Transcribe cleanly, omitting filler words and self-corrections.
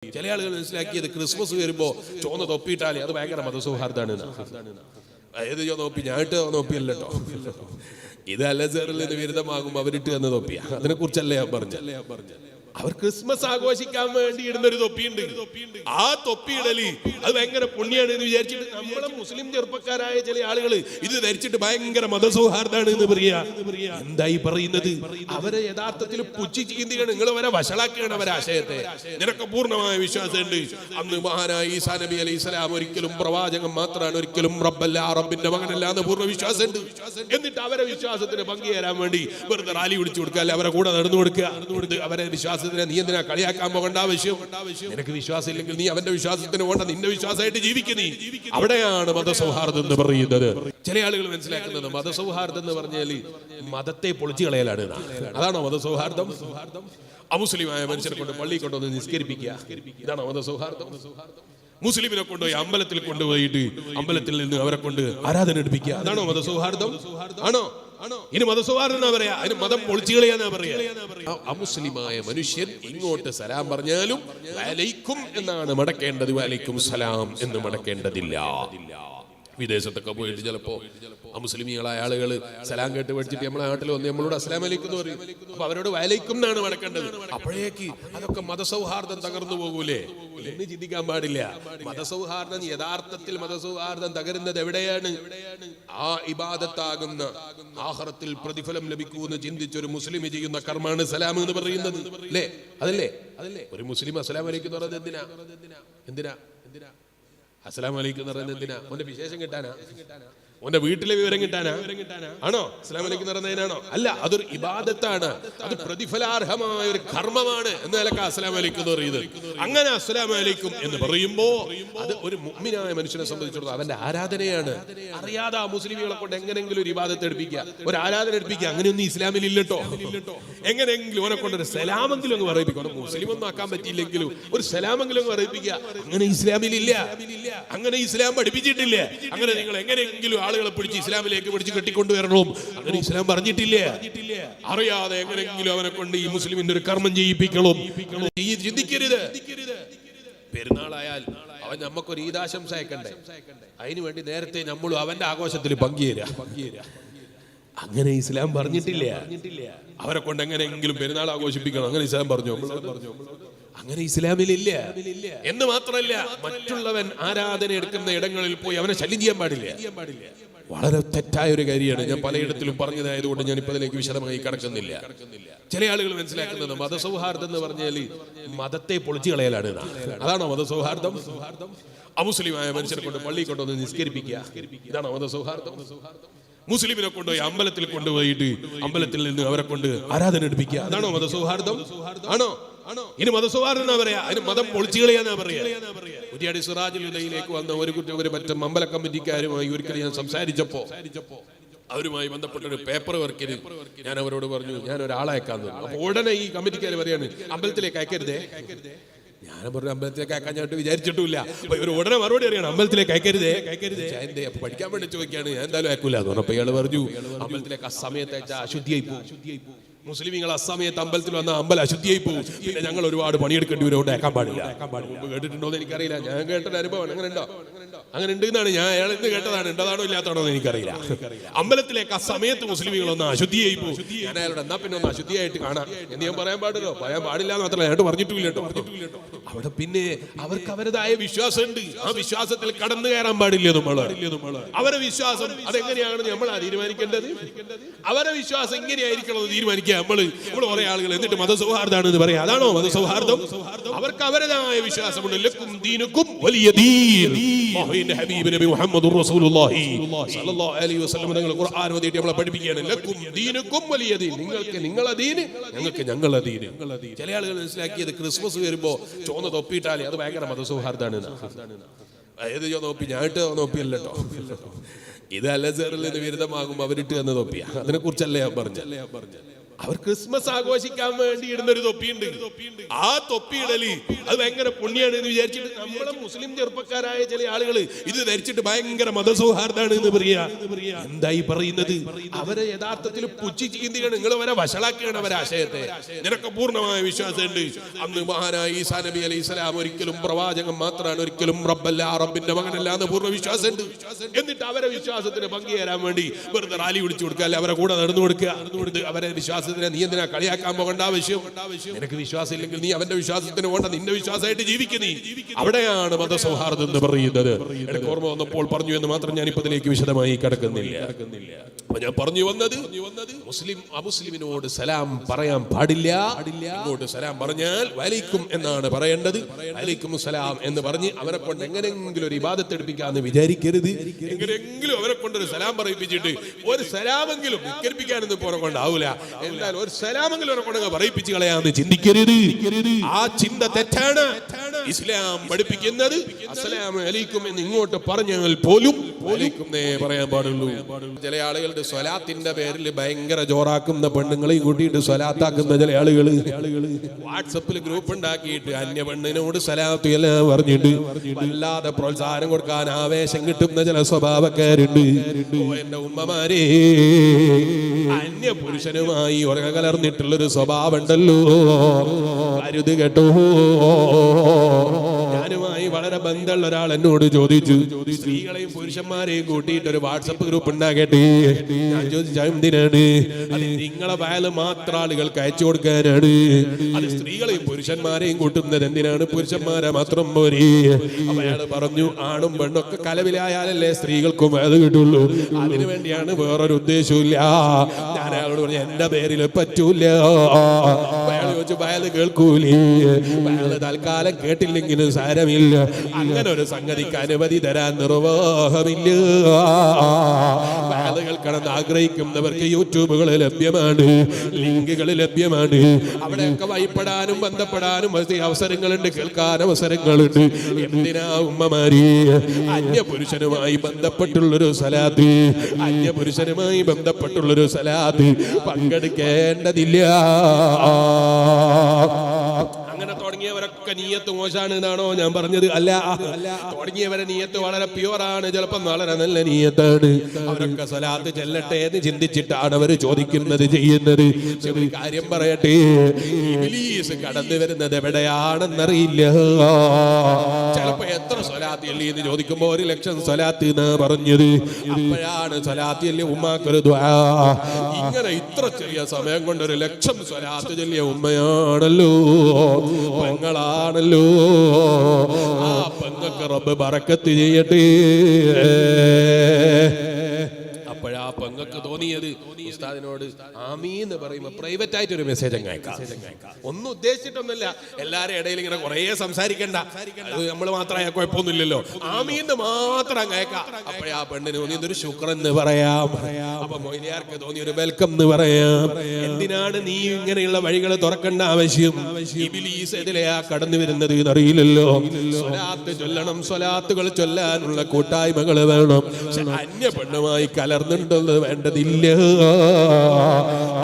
ചില ആളുകൾ മനസ്സിലാക്കിയത് ക്രിസ്മസ് വരുമ്പോ ചുവന്ന തൊപ്പിയിട്ടാലേ അത് ഭയങ്കര മതസൗഹാർദ്ദമാണ്. ഏത് തൊപ്പി? ഞാനിട്ട് തൊപ്പിയല്ലോ. ഇത് അലസറിൽ നിന്ന് വിരുദ്ധമാകുമ്പോൾ അവരിട്ട് തന്ന തൊപ്പിയാ. അതിനെ കുറിച്ചല്ലേ ഞാൻ പറഞ്ഞു. അവർ ക്രിസ്മസ് ആഘോഷിക്കാൻ വേണ്ടി ഇടുന്നൊരു തൊപ്പിയുണ്ട്. ആ തൊപ്പിയിടല് അത് ഭയങ്കര പുണ്യാണ് എന്ന് വിചാരിച്ചിട്ട് നമ്മളെ മുസ്ലിം ചെറുപ്പക്കാരായ ചില ആളുകൾ ഇത് ധരിച്ചിട്ട് ഭയങ്കര മതസൗഹാർദ്ദമാണ് എന്ന് പറയാ. എന്തായി പറയുന്നത്? അവരെ യഥാർത്ഥത്തിൽ പുച്ഛിച്ച് ചിന്തിക്കണം. നിങ്ങൾ അവരെ വഷളാക്കുകയാണ് അവരെ ആശയത്തെ. നിനക്ക് പൂർണ്ണമായ വിശ്വാസമുണ്ട് അന്ന് മഹാനായ ഈസാ നബി അലൈഹി സ്വലാം ഒരിക്കലും പ്രവാചകൻ മാത്രമാണ്, ഒരിക്കലും റബ്ബല്ല, റബ്ബിന്റെ മകനല്ല എന്ന് പൂർണ്ണ വിശ്വാസമുണ്ട്. എന്നിട്ട് അവരെ വിശ്വാസത്തിന് പങ്കുചേരാൻ വേണ്ടി വെറുതെ റാലി വിളിച്ചു കൊടുക്കുക, അല്ലെ അവരെ കൂടെ നടന്നു കൊടുക്കുക. അവരെ വിശ്വാസത്തിന് നീ എന്തിനാ കളിയാക്കാൻ പോകേണ്ട ആവശ്യം? നിനക്ക് വിശ്വാസം ഇല്ലെങ്കിൽ നീ അവന്റെ വിശ്വാസത്തിന് പോകണ്ട, നിന്റെ വിശ്വാസമായിട്ട് ജീവിക്കുന്നീ. അവിടെയാണ് മതസൗഹാർദ്ദം എന്ന് പറയുന്നത്. ചില ആളുകൾ മനസ്സിലാക്കുന്നത് മതസൗഹാർദ്ദം എന്ന് പറഞ്ഞാൽ മതത്തെ പൊളിച്ചു കളയലാണ്. അതാണോ മതസൗഹാർദ്ദം? അമുസ്ലിമായ മനുഷ്യരെ കൊണ്ട് പള്ളി കൊണ്ടുവന്ന് നിസ്കരിപ്പിക്കുക, ഇതാണോ മതസൗഹാർദ്ദം? മുസ്ലിമിനെ കൊണ്ടുപോയി അമ്പലത്തിൽ കൊണ്ടുപോയിട്ട് അമ്പലത്തിൽ നിന്ന് അവരെ കൊണ്ട് ആരാധന എടുപ്പിക്കുക, അതാണോ മതസൗഹാർദ്ദം? ആണോ? ഇനി മതസൗഹാർദ്ദം എന്നാ പറയാ? അതിന് മതം പൊളിച്ചു കളയാന്നാ പറയാ. അമുസ്ലിമായ മനുഷ്യൻ ഇങ്ങോട്ട് സലാം പറഞ്ഞാലും വലൈക്കും എന്നാണ് മടക്കേണ്ടത്, വലൈക്കും സലാം എന്ന് മടക്കേണ്ടതില്ല. വിദേശത്തൊക്കെ പോയിട്ട് ചിലപ്പോ അമുസ്ലിമികളായ ആളുകൾ സലാം കേട്ട് പഠിച്ചിട്ട് നമ്മളെ നാട്ടിൽ വന്ന് നമ്മളോട് അസ്സലാമു അലൈക്കും എന്ന് പറയും. അപ്പൊ അവരോട് വലൈക്കും എന്നാണ് മടക്കേണ്ടത്. അപ്പോഴേക്ക് അതൊക്കെ മതസൗഹാർദ്ദം തകർന്നു പോകൂലേ എന്ന് ചിന്തിക്കാൻ പാടില്ല. മതസൗഹാർദ്ദം യഥാർത്ഥത്തിൽ മതസൗഹാർദ്ദം തകരുന്നത് എവിടെയാണ്? ആ ഇബാദത്താകുന്ന ആഖിറത്തിൽ പ്രതിഫലം ലഭിക്കുമെന്ന് ചിന്തിച്ചൊരു മുസ്ലിം ചെയ്യുന്ന കർമാണ് സലാം എന്ന് പറയുന്നത്. അല്ലേ? അതല്ലേ? ഒരു മുസ്ലിം അസ്സലാമു അലൈക്കും എന്ന് പറയുന്നത് എന്തിനാ? അസ്സലാമു അലൈക്കും എന്ന് പറയുന്നത് എന്തിനാ? അവന്റെ വിശേഷം കിട്ടാനാ? അവന്റെ വീട്ടിലെ വിവരം കിട്ടാനാ? ആണോ അസ്സലാമു അലൈക്കും എന്ന് പറയുന്നതിനാണോ? അല്ല, അതൊരു ഇബാദത്താണ്, അത് പ്രതിഫലാർഹമായ ഒരു കർമ്മമാണ് എന്നതിലൊക്കെ അസ്സലാമു അലൈക്കും എന്ന് പറയുന്നത്. അങ്ങനെ അസ്സലാമു അലൈക്കും എന്ന് പറയുമ്പോ അത് ഒരു മുഅ്മിനായ മനുഷ്യനെ സംബന്ധിച്ചിടത്തോളം അവന്റെ ആരാധനയാണ്. അറിയാതെ ആ മുസ്ലിമുകളെ കൊണ്ട് എങ്ങനെങ്കിലും ഒരു ഇബാദത്ത് എടുപ്പിക്കുക, ഒരു ആരാധന എടുപ്പിക്കുക, അങ്ങനെയൊന്നും ഇസ്ലാമിൽ ഇല്ലട്ടോ. എങ്ങനെയെങ്കിലും അവനെ കൊണ്ട് ഒരു സലാമെങ്കിലും അങ്ങ് പറയിപ്പിക്കണം. മുസ്ലിം ഒന്നും ആക്കാൻ പറ്റിയില്ലെങ്കിലും ഒരു സലാമെങ്കിലും അങ്ങ് പറയിപ്പിക്കുക, അങ്ങനെ ഇസ്ലാമിൽ ഇല്ല. അങ്ങനെ ഇസ്ലാം പഠിപ്പിച്ചിട്ടില്ല. അങ്ങനെ നിങ്ങൾ എങ്ങനെയെങ്കിലും ആളുകളെ പിടിച്ച് ഇസ്ലാമിലേക്ക് പിടിച്ച് കെട്ടിക്കൊണ്ടുവരണം, അങ്ങനെ ഇസ്ലാം പറഞ്ഞിട്ടില്ല. അറിയാതെ എങ്ങനെയെങ്കിലും അവനെ കൊണ്ട് ഈ മുസ്ലിമിന്റെ ഒരു കർമ്മം ചെയ്യിപ്പിക്കണം ചിന്തിക്കരുത്. പെരുന്നാളായാൽ അവൻ നമുക്കൊരു ഈദാശംസ അയക്കണ്ടേ? അതിനു വേണ്ടി നേരത്തെ നമ്മൾ അവന്റെ ആഘോഷത്തിൽ പങ്കുചേരുക, അങ്ങനെ ഇസ്ലാം പറഞ്ഞിട്ടില്ല. അവരെ കൊണ്ട് എങ്ങനെയെങ്കിലും പെരുന്നാൾ ആഘോഷിപ്പിക്കണം, അങ്ങനെ ഇസ്ലാം പറഞ്ഞു? അങ്ങനെ ഇസ്ലാമിലില്ല. എന്ന് മാത്രമല്ല, മറ്റുള്ളവൻ ആരാധന എടുക്കുന്ന ഇടങ്ങളിൽ പോയി അവനെ ശല്യം ചെയ്യാൻ പാടില്ല. വളരെ തെറ്റായ ഒരു കാര്യമാണ്. ഞാൻ പലയിടത്തിലും പറഞ്ഞതായതുകൊണ്ട് ഞാൻ ഇപ്പൊ അതിലേക്ക് വിശദമായി കടക്കുന്നില്ല. ചില ആളുകൾ മനസ്സിലാക്കുന്നത് മതസൗഹാർദ്ദം എന്ന് പറഞ്ഞാൽ മതത്തെ പൊളിച്ചു കളയലാണ്. അതാണോ മതസൗഹാർദ്ദം? അമുസ്ലിമായ മനുഷ്യരെ കൊണ്ട് പള്ളി കൊണ്ടുവന്ന് നിസ്കരിപ്പിക്കുക, ഇതാണോ മതസൗഹാർദ്ദം? മുസ്ലിമിനെ കൊണ്ടുപോയി അമ്പലത്തിൽ കൊണ്ടുപോയിട്ട് അമ്പലത്തിൽ നിന്ന് അവരെ കൊണ്ട് ആരാധന എടുപ്പിക്കുക, അതാണോ മതസൗഹാർദ്ദം? ആണോ? ഇനി മതസൗഹാർദ്ദം എന്നാ പറയാ? അതിന് മതം പൊളിച്ചു കളയാന്നാ പറയാ. കുറ്റിയാടി സിറാജുൽ ഹുദയിലേക്ക് വന്ന ഒരു മറ്റും അമ്പല കമ്മിറ്റിക്കാരുമായി ഒരിക്കലും ഞാൻ സംസാരിച്ചപ്പോ അവരുമായി ബന്ധപ്പെട്ട ഒരു പേപ്പർ വർക്കിന് ഞാൻ അവരോട് പറഞ്ഞു ഞാൻ ഒരാളയക്കാന്ന്. അപ്പൊ ഉടനെ ഈ കമ്മിറ്റിക്കാർ പറയാണ് അമ്പലത്തിലേക്ക് അയക്കരുതേ. ഞാൻ പറഞ്ഞു അമ്പലത്തിലേക്ക് അയക്കാൻ ഞാൻ വിചാരിച്ചിട്ടില്ല. ഇവർ ഉടനെ മറുപടി അറിയണം, അമ്പലത്തിലേക്ക് അയക്കരുതേ. അപ്പൊ പഠിക്കാൻ വേണ്ടി ചോദിക്കാണ്. ഞാൻ എന്തായാലും അയക്കൂല എന്ന് പറഞ്ഞപ്പോ ഇയാള് പറഞ്ഞു അമ്പലത്തിലേക്ക് അസമയത്ത് അയച്ചാൽ അശുദ്ധിയായി പോകും. മുസ്ലിമീങ്ങൾ അസമയത്ത് അമ്പലത്തിൽ വന്ന അമ്പലം അശുദ്ധിയായി പോകും. പിന്നെ ഞങ്ങൾ ഒരുപാട് പണിയെടുക്കേണ്ടി വരും, അവിടെ അയക്കാൻ പാടില്ല. കേട്ടിട്ടുണ്ടോ എന്ന് എനിക്കറിയില്ല. ഞാൻ കേട്ടൊരു അനുഭവമാണ്. അങ്ങനെ ഉണ്ടോ? അങ്ങനെ ഉണ്ട് എന്നാണ് ഞാൻ അയാൾ ഇന്ന് കേട്ടതാണ്. ഉണ്ടതാണോ ഇല്ലാത്തതാണോ എന്ന് എനിക്കറിയില്ല. അമ്പലത്തിലേക്ക് അസമയത്ത് മുസ്ലിമീങ്ങളൊന്ന് അശുദ്ധിയായി പോകും. ഞാൻ അയാളോട് എന്നാ പിന്നെ ഒന്ന് അശുദ്ധിയായിട്ട് കാണാം എന്ന് ഞാൻ പറയാൻ പാടില്ലോ. പറയാൻ പാടില്ല എന്ന് മാത്രമല്ല അയാൾ പറഞ്ഞിട്ടില്ല കേട്ടോ. അവിടെ പിന്നെ അവർക്ക് അവരുടേതായ വിശ്വാസമുണ്ട്. ആ വിശ്വാസത്തിൽ കടന്നു കയറാൻ പാടില്ല നമ്മള്. അവരെ വിശ്വാസം അതെങ്ങനെയാണ് നമ്മളാ തീരുമാനിക്കേണ്ടത്? അവരെ വിശ്വാസം എങ്ങനെയായിരിക്കണം തീരുമാനിക്കുക നമ്മള് കുറെ ആളുകൾ. എന്നിട്ട് മതസൗഹാർദ്ദമാണ് എന്ന് പറയാം, അതാണോ മതസൗഹാർദ്ദം? അവർക്ക് അവരുടേതായ വിശ്വാസമുണ്ട്. ലക്കും ദീനുക്കും വലിയ ദീൻ. ഹബീബ് നബി മുഹമ്മദുർ റസൂലുള്ളാഹി സ്വല്ലല്ലാഹു അലൈഹി വസല്ലം തങ്ങൾ ഖുർആൻ ഓതിയിട്ട് നമ്മളെ പഠിപ്പിക്കുകയാണ്. ലക്കും ദീനുക്കും വലിയ ദീൻ. നിങ്ങൾക്ക് നിങ്ങളെ ദീന്, ഞങ്ങൾക്ക് ഞങ്ങളുടെ ദീന്. ചില ആളുകൾ മനസ്സിലാക്കിയത് ക്രിസ്മസ് വരുമ്പോ ചുവന്ന തൊപ്പിയിട്ടാലേ അത് ഭയങ്കര മതസൗഹാർദ്ദമാണ്. ഏത് തൊപ്പി? ഞാനിട്ട് തൊപ്പിയല്ലോ. ഇത് അലസറിൽ നിന്ന് വിരുദ്ധമാകുമ്പോൾ അവരിട്ട് തന്ന തൊപ്പിയാ. അതിനെ കുറിച്ചല്ലേ ഞാൻ പറഞ്ഞു. അവർ ക്രിസ്മസ് ആഘോഷിക്കാൻ വേണ്ടി ഇടുന്ന ഒരു തൊപ്പിയുണ്ട്. ആ തൊപ്പി ഇടല് അത് ഭയങ്കര പുണ്യാണ് എന്ന് വിചാരിച്ചിട്ട് നമ്മളെ മുസ്ലിം ചെറുപ്പക്കാരായ ചില ആളുകൾ ഇത് ധരിച്ചിട്ട് ഭയങ്കര മതസൗഹാർദ്ദമാണ് എന്ന് പറയാ. എന്തായി പറയുന്നത്? അവരെ യഥാർത്ഥത്തിൽ പുച്ഛി ചീന്തിയാണ്. നിങ്ങൾ അവരെ വഷളാക്കിയാണ് അവരെ ആശയത്തെ. നിനക്ക് പൂർണ്ണമായ വിശ്വാസമുണ്ട് അന്ന് മഹാനായ ഈസാ നബി അലൈഹി സ്വലാം ഒരിക്കലും പ്രവാചകൻ മാത്രമാണ്, ഒരിക്കലും റബ്ബല്ല, റബ്ബിന്റെ മകനല്ല എന്ന് പൂർണ്ണ വിശ്വാസമുണ്ട്. എന്നിട്ട് അവരെ വിശ്വാസത്തിന് പങ്കുചേരാൻ വേണ്ടി വെറുതെ റാലി വിളിച്ചു കൊടുക്കുക, അല്ലെ അവരെ കൂടെ നടന്നു കൊടുക്കുക. അവരെ വിശ്വാസത്തിന് നീ എന്തിനാ കളിയാക്കാൻ പോകേണ്ട ആവശ്യം? നിനക്ക് വിശ്വാസം ഇല്ലെങ്കിൽ നീ അവന്റെ വിശ്വാസത്തിന് വേണ്ട, നിന്റെ വിശ്വാസമായിട്ട് ജീവിക്കുന്നീ. അവിടെയാണ് മതസൗഹാർദ്ദം എന്ന് പറയുന്നത്. എനിക്ക് ഓർമ്മ വന്നപ്പോൾ പറഞ്ഞു എന്ന് മാത്രം ഞാൻ ഇപ്പൊ ഇതിലേക്ക് വിശദമായി കിടക്കുന്നില്ല. അപ്പൊ ഞാൻ പറഞ്ഞു വന്നത് മുസ്ലിം അമുസ്ലിമിനോട് സലാം പറയാൻ പാടില്ല. ഇങ്ങോട്ട് സലാം പറഞ്ഞാൽ വലൈക്കും എന്നാണ് പറയേണ്ടത്. വലൈക്കും സലാം എന്ന് പറഞ്ഞ് അവരെ കൊണ്ട് എങ്ങനെയെങ്കിലും ഒരു ഇബാദത്ത് എടുപ്പിക്കാന്ന് വിചാരിക്കരുത്. എങ്ങനെയെങ്കിലും അവരെ കൊണ്ട് ഒരു സലാം പറയിപ്പിച്ചിട്ട് ഒരു സലാമെങ്കിലും നിസ്കരിപ്പിക്കാനൊന്നും പോരെ കൊണ്ടാവൂല. എന്നാൽ ഒരു സലാമെങ്കിലും അവരെ കൊണ്ട് പറയിപ്പിച്ച് കളയാന്ന് ചിന്തിക്കരുത്. ആ ചിന്ത തെറ്റാണ്. ഇസ്ലാം പഠിപ്പിക്കുന്നത് അസ്സലാമു അലൈക്കും എന്ന് ഇങ്ങോട്ട് പറഞ്ഞാൽ പോലും വലൈക്കും എന്നേ പറയാൻ പാടുള്ളൂ. ചില ആളുകളുടെ സ്വലാത്തിന്റെ പേരിൽ ഭയങ്കര ജോറാക്കുന്ന പെണ്ണുങ്ങളെയും കൂട്ടിയിട്ട് സ്വലാത്താക്കുന്ന ചില ആളുകൾ വാട്സപ്പിൽ ഗ്രൂപ്പ് ഉണ്ടാക്കിയിട്ട് അന്യ പെണ്ണിനോട് സ്വലാത്ത് എല്ലാം പറഞ്ഞിട്ട് വല്ലാതെ പ്രോത്സാഹനം കൊടുക്കാൻ ആവേശം കിട്ടുന്ന ചില സ്വഭാവക്കാരുണ്ട്. എന്റെ ഉമ്മമാരെ, അന്യ പുരുഷനുമായി ഉറക കലർന്നിട്ടുള്ളൊരു സ്വഭാവം ഉണ്ടല്ലോ, അരുത് കേട്ടോ. ഞാനുമായി വളരെ ബന്ധമുള്ള ഒരാൾ എന്നോട് ചോദിച്ചു, സ്ത്രീകളെയും പുരുഷന്മാരെയും കൂട്ടിയിട്ട് ഒരു വാട്സപ്പ് ഗ്രൂപ്പ് ഉണ്ടാകട്ടെ. ഞാൻ ചോദിച്ചാൽ എന്തിനാണ്? അത് നിങ്ങളെ വയല് മാത്രം ആളുകൾക്ക് അയച്ചു കൊടുക്കാനാണ്. അത് സ്ത്രീകളെയും പുരുഷന്മാരെയും കൂട്ടുന്നത് എന്തിനാണ്? പുരുഷന്മാരെ മാത്രം പോരെ. അപ്പൊ അയാൾ പറഞ്ഞു, ആണും പെണ്ണൊക്കെ കലവിലായാലല്ലേ സ്ത്രീകൾക്കും അത് കിട്ടുള്ളൂ, അതിനു വേണ്ടിയാണ്, വേറൊരു ഉദ്ദേശവും ഇല്ല. ഞാൻ അയാളോട് പറഞ്ഞു, എന്റെ പേരിൽ പറ്റൂല. അയാൾ ചോദിച്ചു, വയല് കേൾക്കൂലേ? വയല് തൽക്കാലം കേട്ടില്ലെങ്കിലും സാരമില്ല, അങ്ങനെ ഒരു സംഗതിക്ക് അനുമതി തരാൻ നിർവാഹമില്ല. വയല് കേൾക്കണമെന്ന് ആഗ്രഹിക്കുന്നവർക്ക് യൂട്യൂബുകൾ ലഭ്യമാണ്, ലിങ്കുകൾ ലഭ്യമാണ്. അവിടെയൊക്കെ വഴിപ്പെടാനും ബന്ധപ്പെടാനും അവസരങ്ങളുണ്ട്, കേൾക്കാൻ അവസരങ്ങളുണ്ട്. എന്തിനാ ഉമ്മമാരി അന്യപുരുഷനുമായി ബന്ധപ്പെട്ടുള്ളൊരു സലാത്ത്, അന്യപുരുഷനുമായി ബന്ധപ്പെട്ടുള്ളൊരു സലാത്ത് പങ്കെടുക്കേണ്ടതില്ല. അങ്ങനെ തുടങ്ങിയവരൊക്കെ നീയത്ത് മോശാണ് എന്നാണോ ഞാൻ പറഞ്ഞത്? അല്ല, തുടങ്ങിയവരെ നീയത്ത് വളരെ പ്യുവറാണ്, ചിലപ്പം വളരെ നല്ല നീയത്താണ്. അവരൊക്കെ സ്വലാത്ത് ചെല്ലട്ടെ എന്ന് ചിന്തിച്ചിട്ടാണ് അവർ ചോദിക്കുന്നത്, ചെയ്യുന്നത്. ഒരു കാര്യം പറയട്ടെ, ഇബ്ലീസ് കടന്നു വരുന്നത് എവിടെയാണെന്നറിയില്ല. ചിലപ്പോ എത്ര സ്വലാത്ത് ചൊല്ലി എന്ന് ചോദിക്കുമ്പോ 1,00,000 സ്വലാത്ത് എന്നാ പറഞ്ഞത്. അപ്പോഴാണ് സ്വലാത്ത് ചൊല്ലിയ ഉമ്മാക്കൊരു ദുആ. ഇങ്ങനെ ഇത്ര ചെറിയ സമയം കൊണ്ട് 1,00,000 സ്വലാത്ത് ചൊല്ലിയ ഉമ്മയാണല്ലോ, പെങ്ങളാണല്ലോ. ആ പെങ്ങൾക്ക് റബ്ബ് ബറക്കത്ത് ചെയ്യട്ടെ. അപ്പോഴാ പെങ്ങൾക്ക് തോന്നിയത് ഉസ്താദിനോട് ആമീൻ എന്ന് പറയുമ്പോ പ്രൈവറ്റ് ആയിട്ട് ഒരു മെസ്സേജ് അങ്ങ് അയക്കാം. ഒന്നും ഉദ്ദേശിച്ചിട്ടൊന്നുമില്ല, എല്ലാരും ഇടയിൽ ഇങ്ങനെ കുറെ സംസാരിക്കണ്ട, നമ്മൾ മാത്രമായ കുഴപ്പമൊന്നുമില്ലല്ലോ, ആമീന്ന് മാത്രം അങ്ങ് അയക്കാം. അപ്പോഴാ പെണ്ണിന് തോന്നി ഇതൊരു ശുക്രൻ എന്ന് പറയാം. അപ്പൊ മൊയ്ലിയാർക്ക് തോന്നി ഒരു വെൽക്കം എന്ന് പറയാം. എന്തിനാണ് നീ ഇങ്ങനെയുള്ള വഴികൾ തുറക്കേണ്ട ആവശ്യം? ഇബ്ലീസ് എതിലെയാ കടന്നു വരുന്നത് എന്നറിയില്ലല്ലോ. സ്വലാത്ത് ചൊല്ലണം, സ്വലാത്തുകൾ ചൊല്ലാനുള്ള കൂട്ടായ്മകൾ വേണം. അന്യ പെണ്ണുമായി കലർന്നുണ്ടെന്ന് വേണ്ടതില്ല.